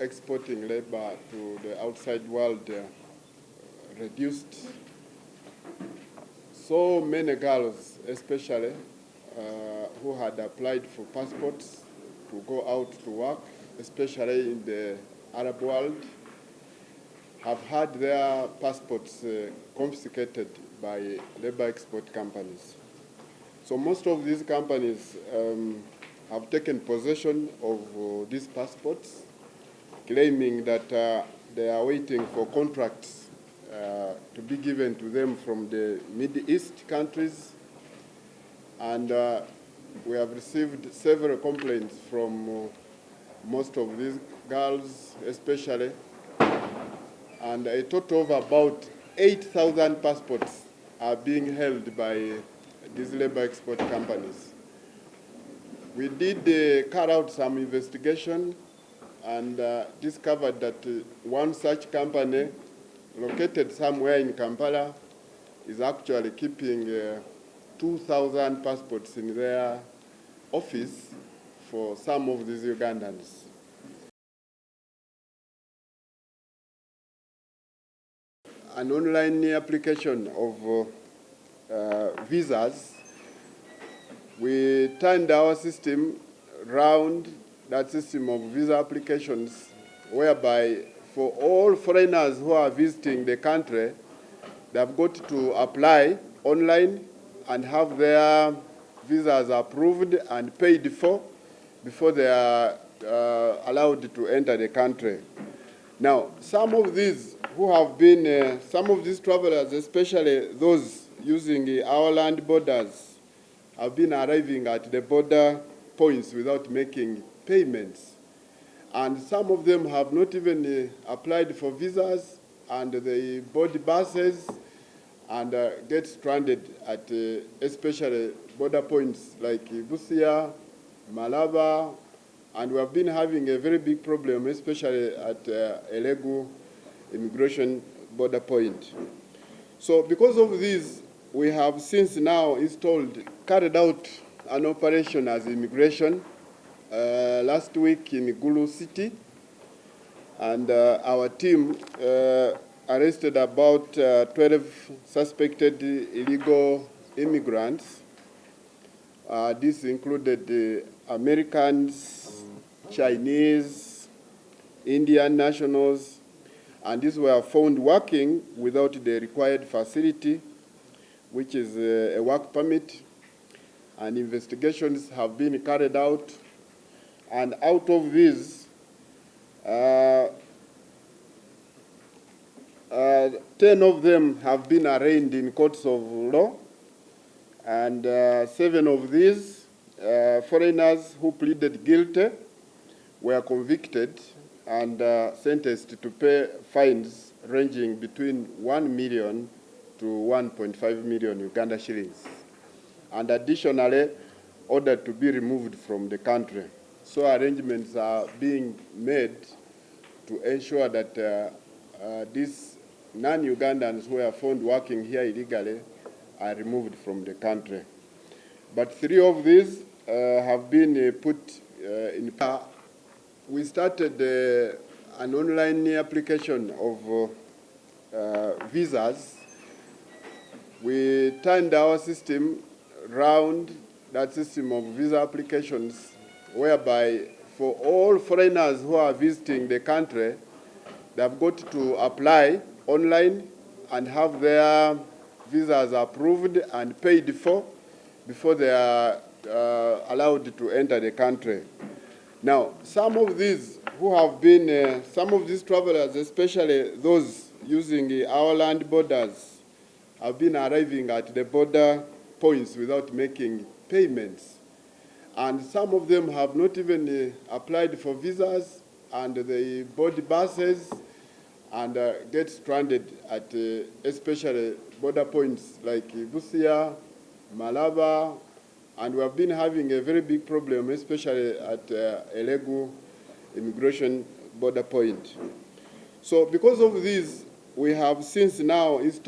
exporting labor to the outside world reduced. So many girls, especially, who had applied for passports to go out to work, especially in the Arab world, have had their passports confiscated by labor export companies. So most of these companies have taken possession of these passports, claiming that they are waiting for contracts to be given to them from the Middle East countries. And we have received several complaints from most of these girls, especially, and a total of about 8,000 passports are being held by these labor export companies. We did carry out some investigation and discovered that one such company located somewhere in Kampala is actually keeping 2,000 passports in their office for some of these Ugandans. An online application of visas, we turned our system around that system of visa applications, whereby for all foreigners who are visiting the country, they've got to apply online and have their visas approved and paid for before they are allowed to enter the country. Now, some of these who have been, some of these travelers, especially those using our land borders, have been arriving at the border points without making payments. And some of them have not even applied for visas, and they board buses and get stranded at especially border points like Busia, Malaba, and we have been having a very big problem, especially at Elegu immigration border point. So because of this, we have since now carried out an operation as immigration last week in Gulu City, and our team arrested about 12 suspected illegal immigrants. This included Americans, Chinese, Indian nationals, and these were found working without the required facility, which is a work permit, and investigations have been carried out. And out of these, 10 of them have been arraigned in courts of law, and 7 of these foreigners who pleaded guilty were convicted and sentenced to pay fines ranging between 1 million to 1.5 million Uganda shillings, and additionally ordered to be removed from the country. So arrangements are being made to ensure that these non-Ugandans who are found working here illegally are removed from the country. But 3 of these have been put in. We started an online application of visas. We turned our system around that system of visa applications, whereby for all foreigners who are visiting the country, they've got to apply online and have their visas approved and paid for before they are allowed to enter the country. Now, some of these who have been, some of these travelers, especially those using our land borders, have been arriving at the border points without making payments. And some of them have not even applied for visas, and they board buses and get stranded at especially border points like Busia, Malaba, and we have been having a very big problem, especially at Elegu immigration border point. So because of this, we have since now installed